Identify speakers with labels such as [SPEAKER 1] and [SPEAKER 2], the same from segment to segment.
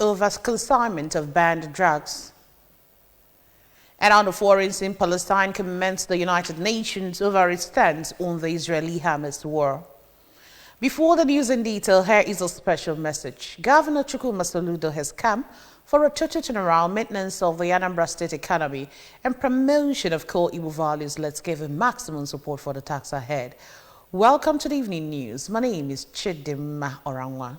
[SPEAKER 1] over consignment of banned drugs. And on the foreign scene, Palestine commenced the United Nations over its stance on the Israeli-Hamas war. Before the news in detail, here is a special message. Governor Chukwuma Soludo has come for a total turnaround, maintenance of the Anambra State economy, and promotion of core Igbo values. Let's give him maximum support for the task ahead. Welcome to the evening news. My name is Chidimma Orangwa.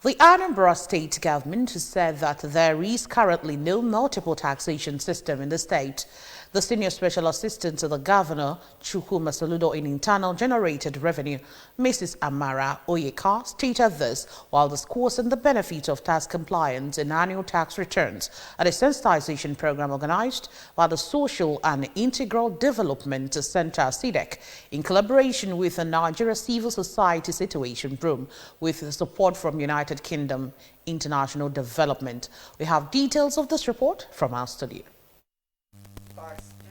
[SPEAKER 1] The Anambra State government has said that there is currently no multiple taxation system in the state. The senior special assistant to the governor, Chukwuma Soludo, in internal generated revenue, Mrs. Amara Oyeka, stated this while discussing the benefit of tax compliance in annual tax returns at a sensitization program organized by the Social and Integral Development Center, SIDEC, in collaboration with the Nigeria Civil Society Situation Room, with support from United Kingdom International Development. We have details of this report from our studio.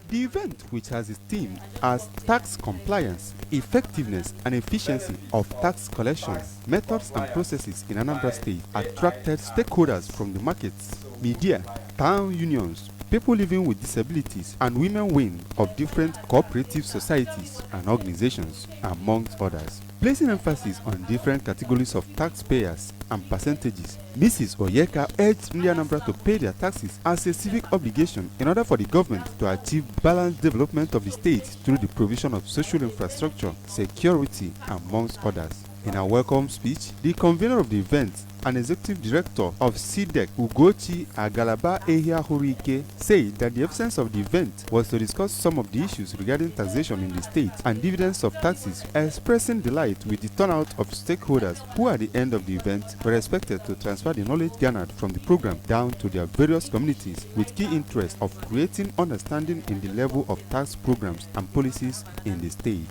[SPEAKER 2] The event, which has its theme as tax compliance, effectiveness and efficiency of tax collection, methods and processes in Anambra State, attracted stakeholders from the markets, media, town unions, people living with disabilities and women wing of different cooperative societies and organizations, amongst others. Placing emphasis on different categories of taxpayers and percentages, Mrs. Oyeka urged Ndi Anambra to pay their taxes as a civic obligation in order for the government to achieve balanced development of the state through the provision of social infrastructure, security, amongst others. In a welcome speech, the convener of the event and executive director of SIDEC, Ugochi Agalaba Ehia Horike, said that the essence of the event was to discuss some of the issues regarding taxation in the state and dividends of taxes, expressing delight with the turnout of stakeholders who at the end of the event were expected to transfer the knowledge garnered from the program down to their various communities with key interest of creating understanding in the level of tax programs and policies in the state.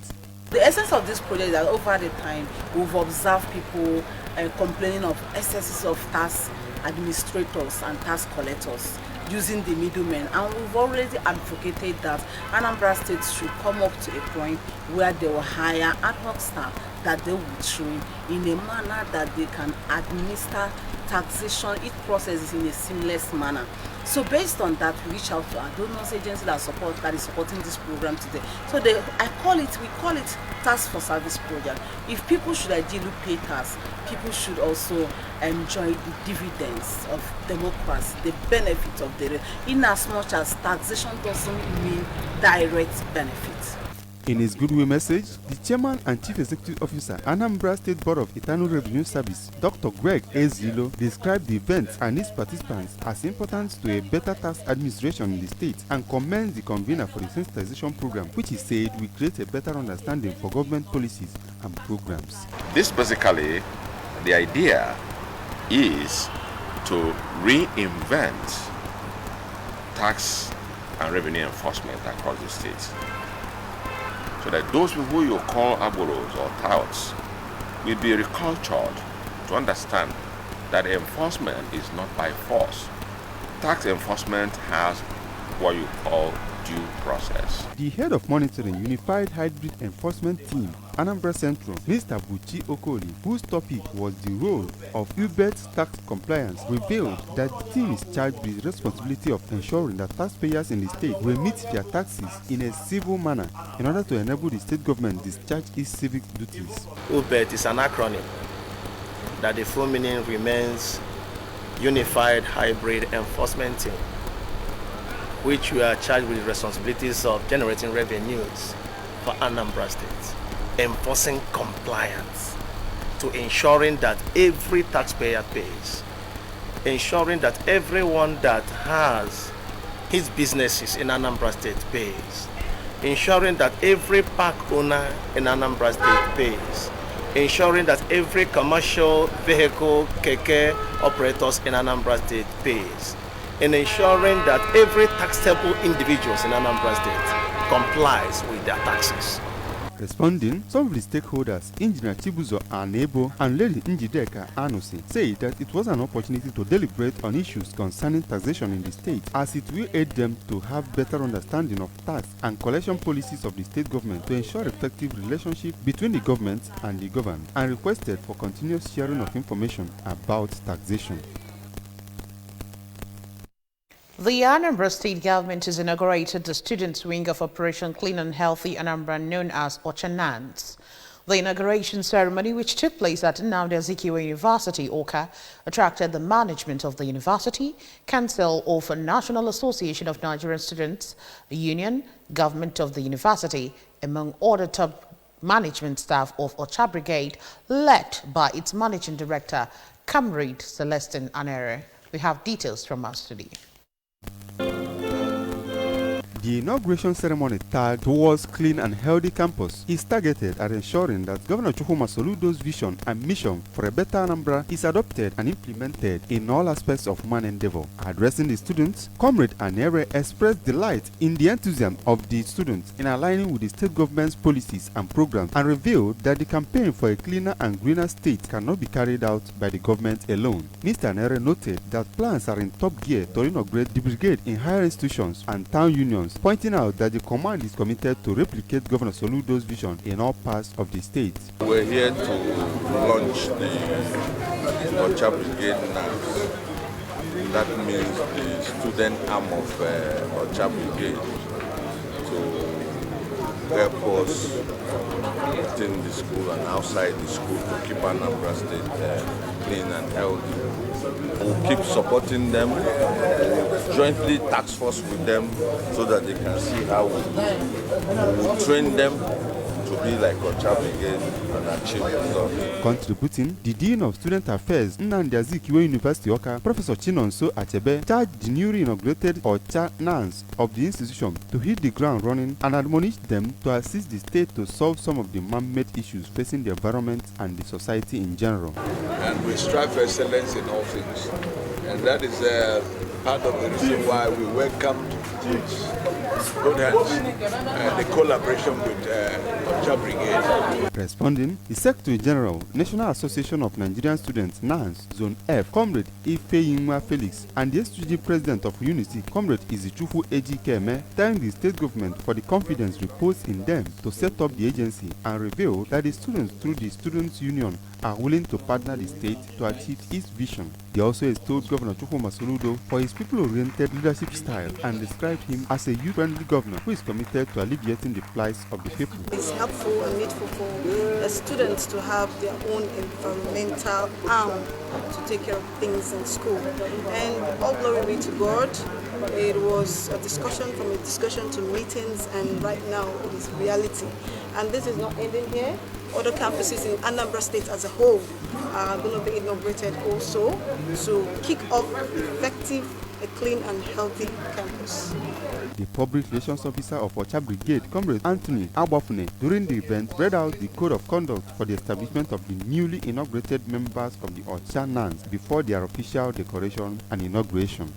[SPEAKER 3] The essence of this project is that over the time we've observed people complaining of excesses of tax administrators and tax collectors using the middlemen, and we've already advocated that Anambra State should come up to a point where they will hire ad hoc staff that they will train in a manner that they can administer taxation, each process is in a seamless manner. So based on that, we reach out to our donors agency that is supporting this program today. So we call it Tax for Service project. If people should ideally pay tax, people should also enjoy the dividends of democracy, the benefits of the, in as much as taxation doesn't mean direct benefits.
[SPEAKER 2] In his goodwill message, the chairman and chief executive officer, Anambra State Board of Internal Revenue Service, Dr. Greg Ezilo, described the event and its participants as important to a better tax administration in the state and commends the convener for the sensitization program, which he said will create a better understanding for government policies and programs.
[SPEAKER 4] This basically, the idea is to reinvent tax and revenue enforcement across the state, so that those people who you call aboros or touts will be recultured to understand that enforcement is not by force. Tax enforcement has what you call due process.
[SPEAKER 2] The head of monitoring Unified Hybrid Enforcement Team, Anambra Central, Mr. Buchi Okoli, whose topic was the role of UBET tax compliance, revealed that the team is charged with the responsibility of ensuring that taxpayers in the state will meet their taxes in a civil manner in order to enable the state government discharge its civic duties.
[SPEAKER 5] UBET is an acronym that the full meaning remains Unified Hybrid Enforcement Team, which we are charged with the responsibilities of generating revenues for Anambra State, enforcing compliance, to ensuring that every taxpayer pays, ensuring that everyone that has his businesses in Anambra State pays, ensuring that every park owner in Anambra State pays, ensuring that every commercial vehicle, keke operators in Anambra State pays, in ensuring that every taxable individuals in Anambra State complies with their taxes.
[SPEAKER 2] Responding, some of the stakeholders, Engineer Chibuzo Anebo and Lady Njideka Anusi, say that it was an opportunity to deliberate on issues concerning taxation in the state, as it will aid them to have better understanding of tax and collection policies of the state government to ensure effective relationship between the government and the governed, and requested for continuous sharing of information about taxation.
[SPEAKER 1] The Anambra State government has inaugurated the students' wing of Operation Clean and Healthy Anambra, known as OCHA-NANS. The inauguration ceremony, which took place at Nnamdi Azikiwe University, Awka, attracted the management of the university, Council of National Association of Nigerian Students, the Union, government of the university, among other top management staff of OCHA Brigade, led by its managing director, Comrade Celestine Anere. We have details from our studio.
[SPEAKER 2] The inauguration ceremony tagged towards clean and healthy campus is targeted at ensuring that Governor Chukwuma Soludo's vision and mission for a better Anambra is adopted and implemented in all aspects of human endeavor. Addressing the students, Comrade Anere expressed delight in the enthusiasm of the students in aligning with the state government's policies and programs, and revealed that the campaign for a cleaner and greener state cannot be carried out by the government alone. Mr. Anere noted that plans are in top gear to inaugurate the brigade in higher institutions and town unions, pointing out that the command is committed to replicate Governor Soludo's vision in all parts of the state.
[SPEAKER 6] We're here to launch the OCHA Brigade NANS. That means the student arm of OCHA Brigade to help us within the school and outside the school to keep Anambra State clean and healthy. We'll keep supporting them, we'll jointly task force with them so that they can see how we'll train them to be like OCHA Brigade and achieve results.
[SPEAKER 2] Contributing, the Dean of Student Affairs, Nnamdi Azikiwe University, Awka, Professor Chinonso Achebe, charged the newly inaugurated OCHA-NANS of the institution to hit the ground running and admonished them to assist the state to solve some of the man-made issues facing the environment and the society in general.
[SPEAKER 7] And we strive for excellence in all things. And that is part of the reason why we welcome good hands the collaboration with OCHA Brigade.
[SPEAKER 2] Responding, the Secretary General, National Association of Nigerian Students, NANS, Zone F, Comrade Ifeyinwa Felix, and the SGG President of Unity, Comrade Izichufu Eji Keme, thanked the state government for the confidence reposed in them to set up the agency, and revealed that the students through the Students' Union are willing to partner the state to achieve its vision. They also extolled Governor Chukwuma Soludo for his people-oriented leadership style and described him as a youth-friendly governor who is committed to alleviating the plight of the people.
[SPEAKER 8] It's helpful and needful for the students to have their own environmental arm to take care of things in school. And all glory be to God. It was a discussion to meetings, and right now it is reality. And this is not ending here. Other campuses in Anambra State as a whole are going to be inaugurated also to kick off effective, a clean and healthy campus.
[SPEAKER 2] The Public Relations Officer of OCHA Brigade, Comrade Anthony Abafune, during the event read out the code of conduct for the establishment of the newly inaugurated members of the OCHA-NANS before their official decoration and inauguration.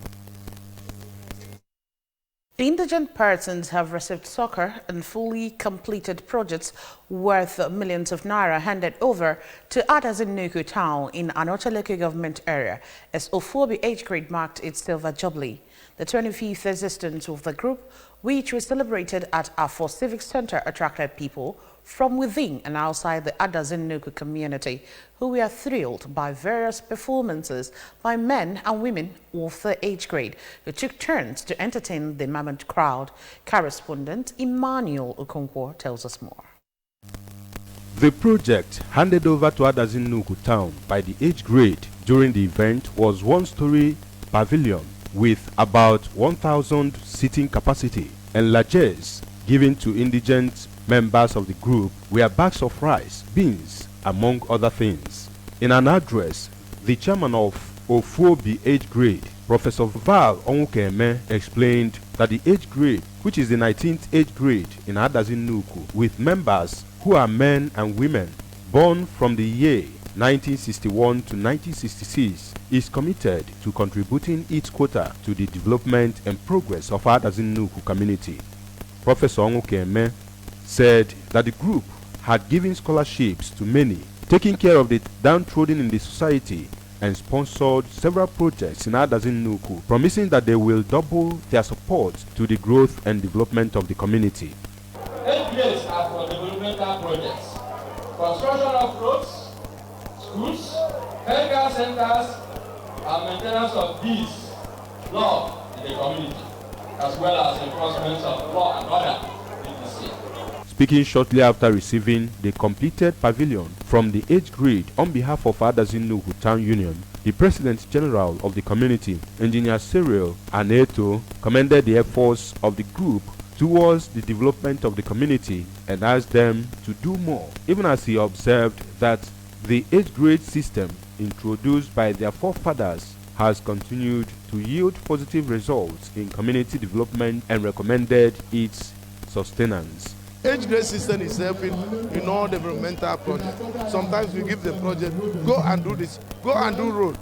[SPEAKER 1] Indigent persons have received soccer and fully completed projects worth millions of naira handed over to Adazi-Nnukwu town in Anocha local government area as Ofobi age grade marked its silver jubilee. The 25th existence of the group, which was celebrated at Afo Civic Center, attracted people from within and outside the Adazi-Nnukwu community who were thrilled by various performances by men and women of the age grade who took turns to entertain the mammoth crowd. Correspondent Emmanuel Okonkwo tells us more.
[SPEAKER 9] The project handed over to Adazi-Nnukwu town by the age grade during the event was one-story pavilion with about 1,000 seating capacity, and largesse given to indigent members of the group were bags of rice, beans, among other things. In an address, the chairman of Ofobi age grade, Professor Val Onwukeme, explained that the age grade, which is the 19th age grade in Adazi-Nnukwu, with members who are men and women born from the year 1961 to 1966, is committed to contributing its quota to the development and progress of Adazi-Nnukwu community. Professor Onwukeme said that the group had given scholarships to many, taking care of the downtrodden in the society, and sponsored several projects in Adazi-Nnukwu, promising that they will double their support to the growth and development of the community.
[SPEAKER 10] 8 grades are for developmental projects, construction of roads, schools, healthcare centers, and maintenance of these. Lord, in the community, as well as enforcement of law and order in the state.
[SPEAKER 9] Speaking shortly after receiving the completed pavilion from the 8th grade on behalf of Adazi-Nuhu Town Union, the President General of the community, Engineer Cyril Aneto, commended the efforts of the group towards the development of the community and asked them to do more, even as he observed that the 8th grade system introduced by their forefathers has continued to yield positive results in community development and recommended its sustenance.
[SPEAKER 11] 8th grade system is helping in all developmental projects. Sometimes we give the project, go and do this, go and do road,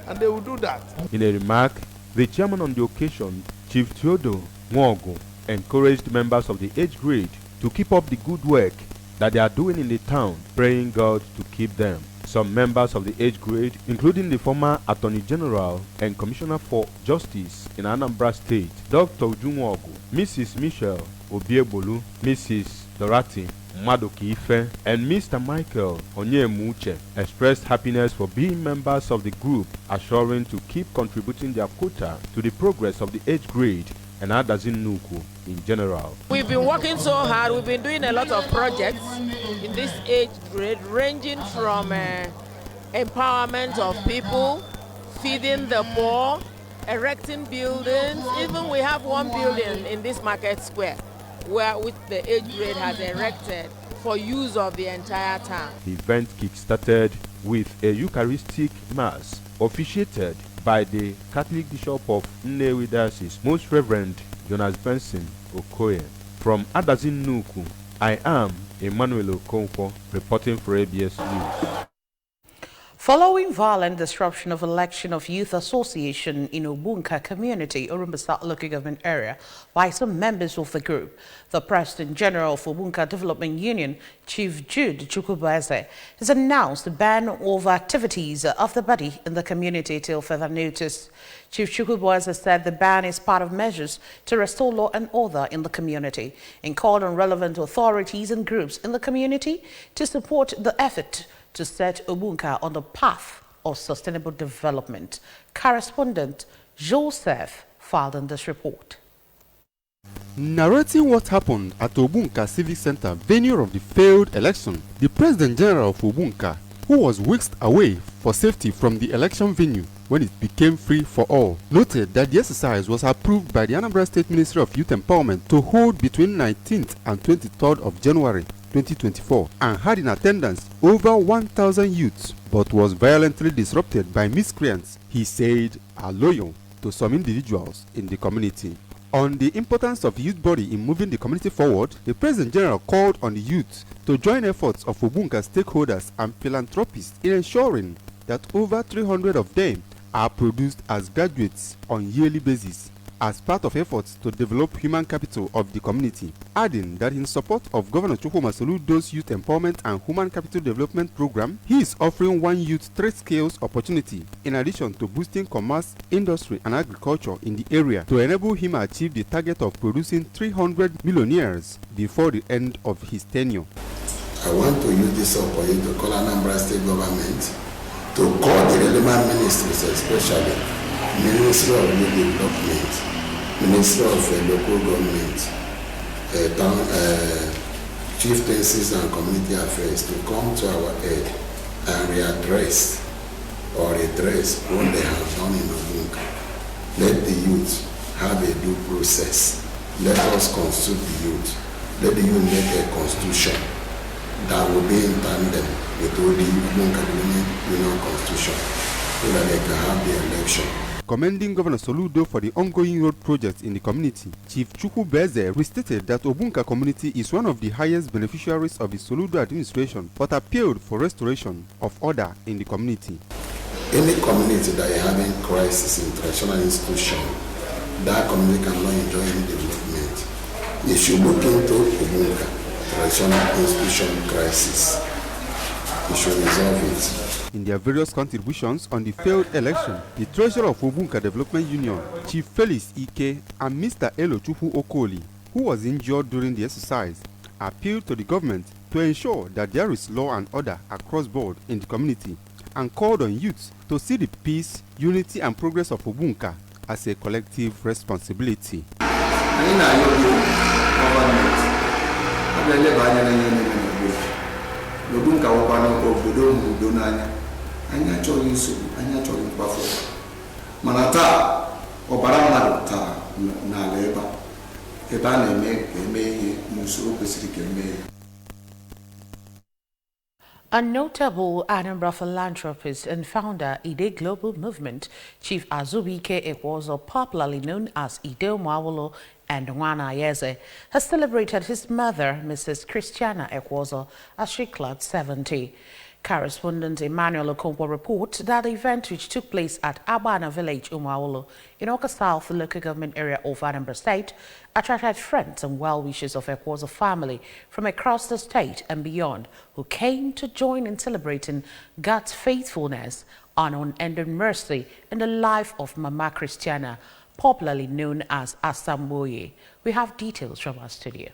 [SPEAKER 11] and they will do that.
[SPEAKER 9] In a remark, the chairman on the occasion, Chief Theodore Mwogo, encouraged members of the 8th grade to keep up the good work that they are doing in the town, praying God to keep them. Some members of the 8th grade, including the former Attorney General and Commissioner for Justice in Anambra State, Dr. Ujunwogu, Mrs. Michelle Obiebolu, Mrs. Dorothy Madokiife, and Mr. Michael Onyemuche, expressed happiness for being members of the group, assuring to keep contributing their quota to the progress of the 8th grade and Adazi-Nuhu in general.
[SPEAKER 12] We've been working so hard. We've been doing a lot of projects in this 8th grade, ranging from empowerment of people, feeding the poor, erecting buildings. Even we have one building in this market square which the 8th grade has erected for use of the entire town.
[SPEAKER 9] The event kick-started with a Eucharistic Mass officiated by the Catholic Bishop of Nnewi Diocese, Most Reverend Jonas Benson Okoye. From Adazi-Nuhu, I am Emmanuel Okonkwo, reporting for ABS News.
[SPEAKER 1] Following violent disruption of election of Youth Association in Obunka community, Orumba South local government area, by some members of the group, the President General of Obunka Development Union, Chief Jude Chukwueze, has announced a ban of activities of the body in the community till further notice. Chief Chukwueze said the ban is part of measures to restore law and order in the community and called on relevant authorities and groups in the community to support the effort to set Obunka on the path of sustainable development. Correspondent Joseph filed in this report.
[SPEAKER 2] Narrating what happened at Obunka Civic Center, venue of the failed election, the President General of Obunka, who was whisked away for safety from the election venue when it became free for all, noted that the exercise was approved by the Anambra State Ministry of Youth Empowerment to hold between 19th and 23rd of January 2024 and had in attendance over 1,000 youths, but was violently disrupted by miscreants he said are loyal to some individuals in the community. On the importance of the youth body in moving the community forward, the President General called on the youth to join efforts of Obunka stakeholders and philanthropists in ensuring that over 300 of them are produced as graduates on yearly basis as part of efforts to develop human capital of the community, adding that in support of Governor Chukwuma Soludo's Youth Empowerment and Human Capital Development Program, he is offering one youth trade skills opportunity in addition to boosting commerce, industry and agriculture in the area to enable him achieve the target of producing 300 millionaires before the end of his tenure.
[SPEAKER 13] I want to use this opportunity to call Anambra State government to call the relevant ministries, especially Ministry of Youth Development, Ministry of Local Government, Chieftaincies and Community Affairs to come to our aid and readdress or redress what they have done in Obunka. Let the youth have a due process. Let us consult the youth. Let the youth make a constitution that will be in tandem with all the Obunka Union Constitution so that they can have the election.
[SPEAKER 2] Commending Governor Soludo for the ongoing road projects in the community, Chief Chukwueze restated that Obunka community is one of the highest beneficiaries of the Soludo administration, but appealed for restoration of order in the community.
[SPEAKER 13] Any community that is having crisis in traditional institution, that community cannot enjoy any development. You should look into Obunka traditional institution crisis. You should resolve it.
[SPEAKER 2] In their various contributions on the failed election, the treasurer of Obunka Development Union, Chief Felix Ike, and Mr. Elochukwu Okoli, who was injured during the exercise, appealed to the government to ensure that there is law and order across board in the community and called on youths to see the peace, unity and progress of Obunka as a collective responsibility.
[SPEAKER 1] A notable Anambra philanthropist and founder Ide Global Movement, Chief Azubike Ekwozo, popularly known as Ide Mwawolo and Nwana Ayeze, has celebrated his mother, Mrs. Christiana Ekwozo, as she clocked 70. Correspondent Emmanuel Okonkwo reports that the event, which took place at Abana Village, Umawolo, in Awka South, the local government area of Anambra State, attracted friends and well-wishers of Ekwozo family from across the state and beyond, who came to join in celebrating God's faithfulness and unending mercy in the life of Mama Christiana, popularly known as Asamboye. We have details from our studio.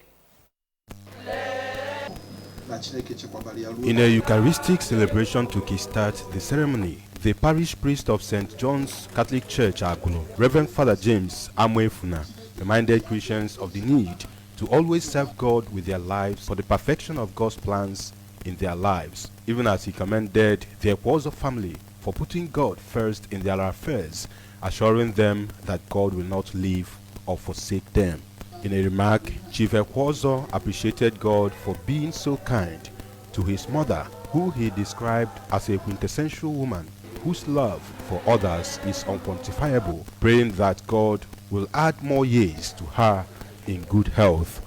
[SPEAKER 9] In a Eucharistic celebration to kickstart the ceremony, the parish priest of St. John's Catholic Church, Agulo, Reverend Father James Amwefuna, reminded Christians of the need to always serve God with their lives for the perfection of God's plans in their lives, even as he commended the Ekwozo family for putting God first in their affairs, assuring them that God will not leave or forsake them. In a remark, Chief Ekwozo appreciated God for being so kind to his mother, who he described as a quintessential woman whose love for others is unquantifiable, praying that God will add more years to her in good health.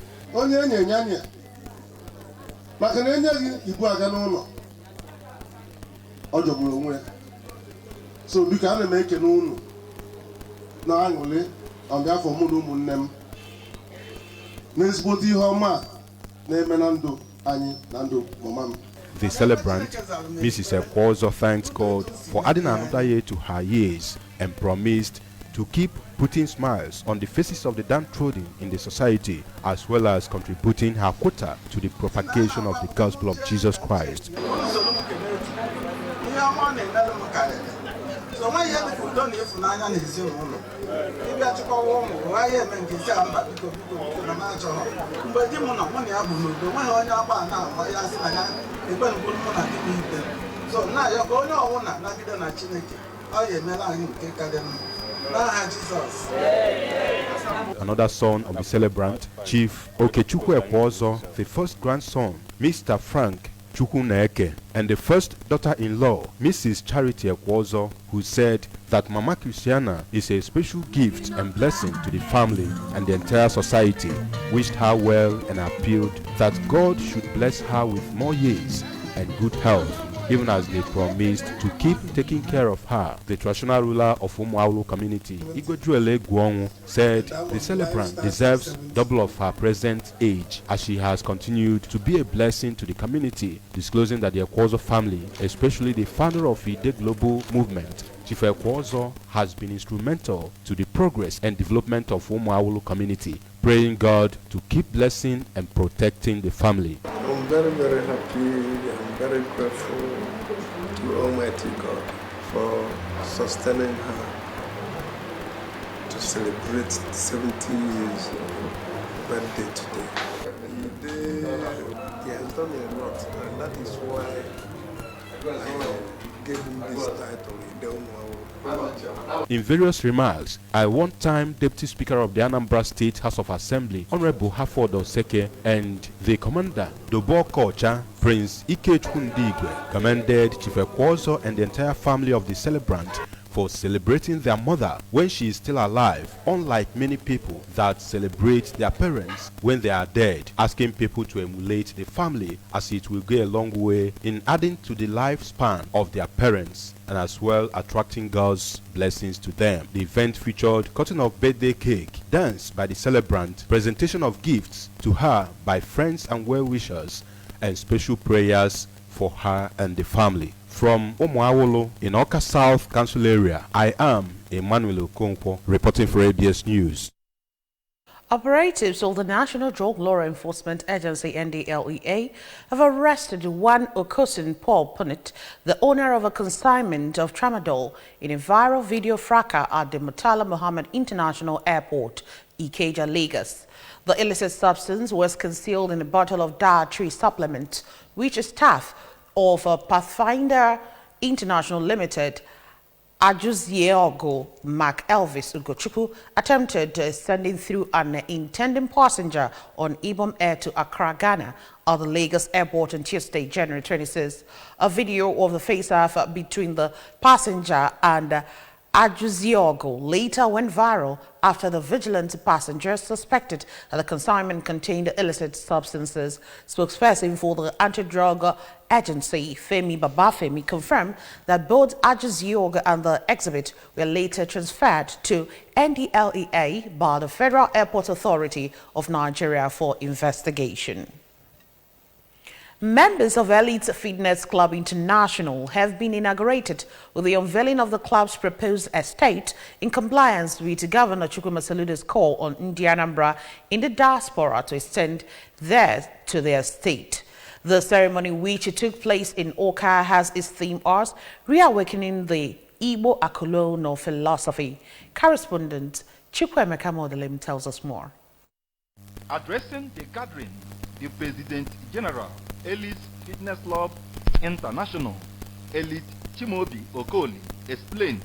[SPEAKER 11] So we can make a no on behalf of Mudu.
[SPEAKER 9] The celebrant, Mrs. Ekwozo, thanked God for adding another year to her years and promised to keep putting smiles on the faces of the downtrodden in the society, as well as contributing her quota to the propagation of the gospel of Jesus Christ.
[SPEAKER 14] So my young people don't live for 9 and his own. Maybe I took a woman, why am I going to say about the matter? But you want money, I will go. When I know about now, I ask you, going to put money to them. So now you're going on, not get a chineke. I am allowing to take them.
[SPEAKER 9] Another son of the celebrant, Chief Okechukwu Ekwozo, the first grandson, Mr. Frank Chukwuneke, and the first daughter-in-law, Mrs. Charity Ekwozo, who said that Mama Christiana is a special gift and blessing to the family and the entire society, wished her well and appealed that God should bless her with more years and good health, even as they promised to keep taking care of her. The traditional ruler of Umuawulu community, Igwejuele Guonwu, said the celebrant deserves double of her present age, as she has continued to be a blessing to the community, disclosing that the Ekwozo family, especially the founder of the Global Movement, Chief Ekwozo, has been instrumental to the progress and development of Umuawulu community, praying God to keep blessing and protecting the family.
[SPEAKER 15] I'm very, very happy and very grateful to Almighty God for sustaining her to celebrate 70 years birthday today. He has done a lot, and that is why I gave him this title.
[SPEAKER 9] In various remarks, I one-time Deputy Speaker of the Anambra State House of Assembly, Honorable Haford Oseke, and the Commander, Dobo Kocha, Prince Ikechukwu Ndigwe, commended Chief Ekwozo and the entire family of the celebrant for celebrating their mother when she is still alive, unlike many people that celebrate their parents when they are dead, asking people to emulate the family, as it will go a long way in adding to the lifespan of their parents and as well attracting God's blessings to them. The event featured cutting of birthday cake, dance by the celebrant, presentation of gifts to her by friends and well-wishers, and special prayers for her and the family. From Umuawulu in Awka South Council area, I am Emmanuel Okonkwo, reporting for ABS News.
[SPEAKER 1] Operatives of the National Drug Law Enforcement Agency (NDLEA) have arrested one Okosin Paul Punnett, the owner of a consignment of tramadol, in a viral video fracas at the Murtala Muhammad International Airport, Ikeja, Lagos. The illicit substance was concealed in a bottle of dietary supplement, which a staff of Pathfinder International Limited, Ajuzieogo Mark Elvis Ugochukwu, attempted sending through an intending passenger on Ibom Air to Accra, Ghana, at the Lagos airport on Tuesday, January 26. A video of the face-off between the passenger and Ajuzieogo later went viral after the vigilant passenger suspected that the consignment contained illicit substances. Spokesperson for the anti-drug agency, Femi Babafemi, confirmed that both Ajuzieogo and the exhibit were later transferred to NDLEA by the Federal Airport Authority of Nigeria for investigation. Members of Elite Fitness Club International have been inaugurated with the unveiling of the club's proposed estate in compliance with Governor Chukwuma Soludo's call on Anambra in the diaspora to extend theirs to their state. The ceremony, which took place in Oka, has its theme as Reawakening the Igbo Akolono Philosophy. Correspondent Chukwemeka Modelim tells us more.
[SPEAKER 16] Addressing the gathering, the President General, Elite Fitness Club International, Elite Chimobi Okoli, explained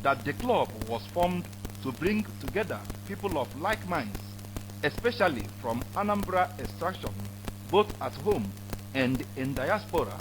[SPEAKER 16] that the club was formed to bring together people of like minds, especially from Anambra extraction, both at home and in diaspora,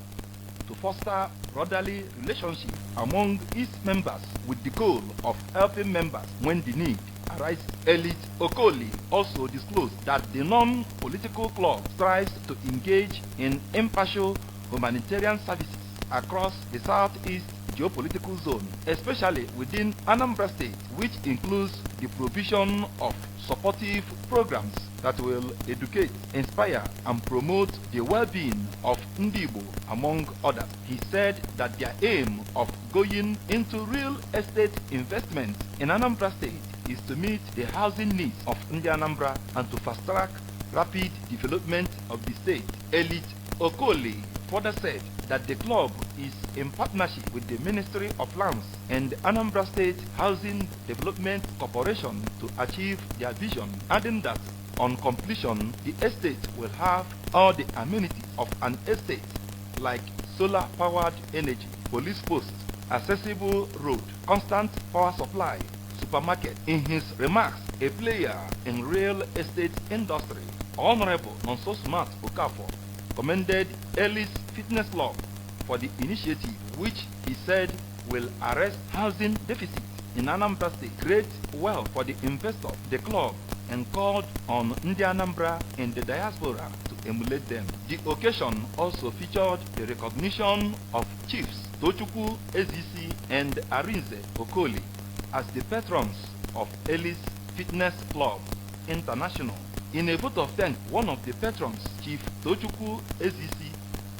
[SPEAKER 16] to foster brotherly relationship among its members with the goal of helping members when the need arises. Elite Okoli also disclosed that the non-political club strives to engage in impartial humanitarian services across the southeast geopolitical zone, especially within Anambra State, which includes the provision of supportive programs that will educate, inspire, and promote the well-being of Ndibo, among others. He said that their aim of going into real estate investments in Anambra State is to meet the housing needs of Anambra and to fast-track rapid development of the state. Elite Okoli further said that the club is in partnership with the Ministry of Lands and Anambra State Housing Development Corporation to achieve their vision, adding that on completion, the estate will have all the amenities of an estate like solar-powered energy, police posts, accessible road, constant power supply, supermarket. In his remarks, a player in real estate industry, Honorable Nonso Smart Okafor, commended Ellis Fitness Club for the initiative, which he said will arrest housing deficit in Anambra State, create wealth for the investor, the club, and called on Anambra in the diaspora to emulate them. The occasion also featured the recognition of Chiefs Tochukwu Ezisi and Arinze Okoli as the patrons of Ellis Fitness Club International. In a vote of thanks, one of the patrons, Chief Tochukwu Ezisi,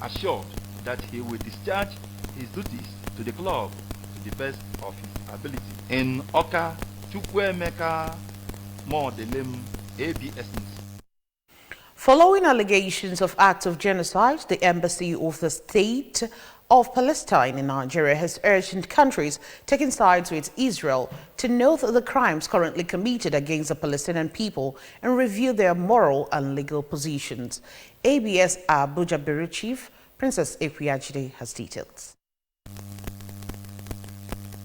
[SPEAKER 16] assured that he will discharge his duties to the club to the best of his ability. In Oka, Chukwemeka Modelim, ABS News.
[SPEAKER 1] Following allegations of acts of genocide, the embassy of the State of Palestine in Nigeria has urged countries taking sides with Israel to note the crimes currently committed against the Palestinian people and review their moral and legal positions. ABS Abuja Bureau Chief Princess Equiajide has details.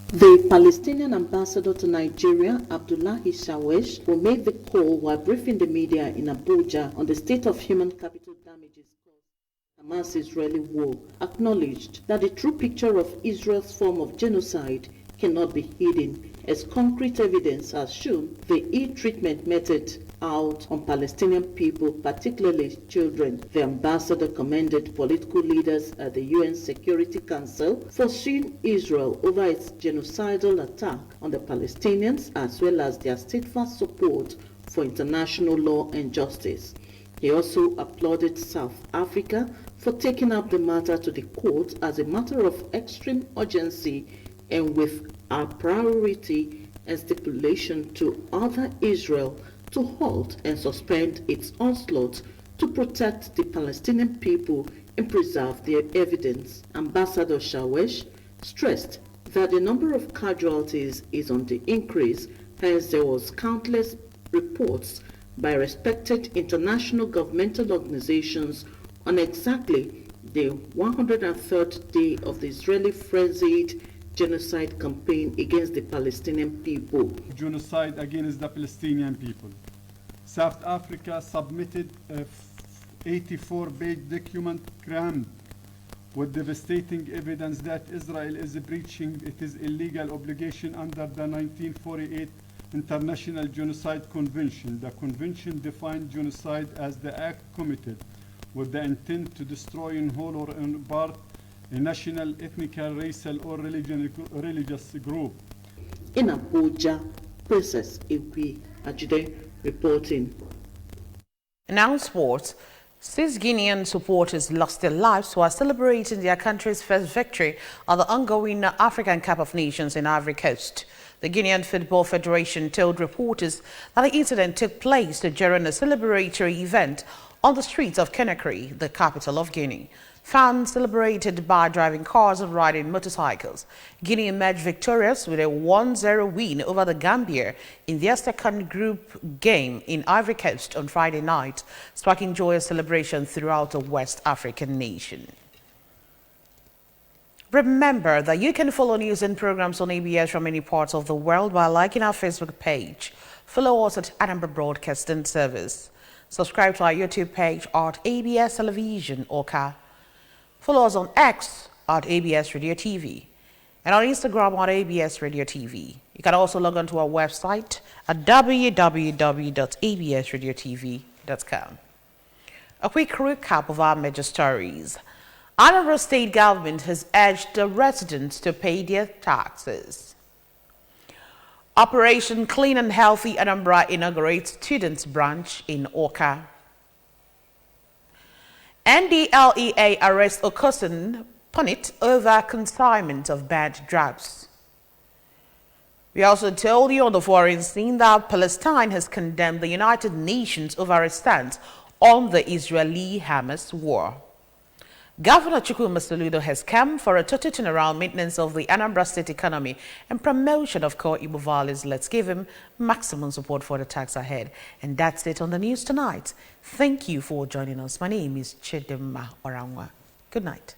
[SPEAKER 17] The Palestinian ambassador to Nigeria, Abdullahi Shawesh, who made the call while briefing the media in Abuja on the state of human capital damages caused by Hamas-Israeli war, acknowledged that the true picture of Israel's form of genocide cannot be hidden, as concrete evidence has shown the ill-treatment meted out on Palestinian people, particularly children. The ambassador commended political leaders at the UN Security Council for suing Israel over its genocidal attack on the Palestinians, as well as their steadfast support for international law and justice. He also applauded South Africa for taking up the matter to the court as a matter of extreme urgency and with a priority and stipulation to order Israel to halt and suspend its onslaught to protect the Palestinian people and preserve their evidence. Ambassador Shawesh stressed that the number of casualties is on the increase, hence there was countless reports by respected international governmental organizations on exactly the 103rd day of the Israeli frenzied genocide campaign against the Palestinian people.
[SPEAKER 18] Genocide against the Palestinian people. South Africa submitted a 84-page document crammed with devastating evidence that Israel is breaching its illegal obligation under the 1948 International Genocide Convention. The convention defined genocide as the act committed with the intent to destroy in whole or in part a national, ethnic, racial, or religious group.
[SPEAKER 17] In Abuja, Princess Ikwi Ajide reporting.
[SPEAKER 1] Now sports. 6 Guinean supporters lost their lives while celebrating their country's first victory at the ongoing African Cup of Nations in Ivory Coast. The Guinean Football Federation told reporters that the incident took place during a celebratory event on the streets of Conakry, the capital of Guinea. Fans celebrated by driving cars and riding motorcycles. Guinea emerged victorious with a 1-0 win over the Gambia in their second group game in Ivory Coast on Friday night, sparking joyous celebration throughout the West African nation. Remember that you can follow news and programs on ABS from any parts of the world by liking our Facebook page. Follow us at Anambra Broadcasting Service. Subscribe to our YouTube page at ABS Television Oka. Follow us on X at ABS Radio TV and on Instagram at ABS Radio TV. You can also log on to our website at www.absradiotv.com. A quick recap of our major stories. Anambra State government has urged the residents to pay their taxes. Operation Clean and Healthy Anambra inaugurates students branch in Oka. NDLEA arrests Okosun Punit over consignment of banned drugs. We also told you on the foreign scene that Palestine has condemned the United Nations over its stance on the Israeli-Hamas war. Governor Chukwuma Soludo has come for a total turnaround maintenance of the Anambra State economy and promotion of core Igbo values. Let's give him maximum support for the tax ahead. And that's it on the news tonight. Thank you for joining us. My name is Chidimma Orangwa. Good night.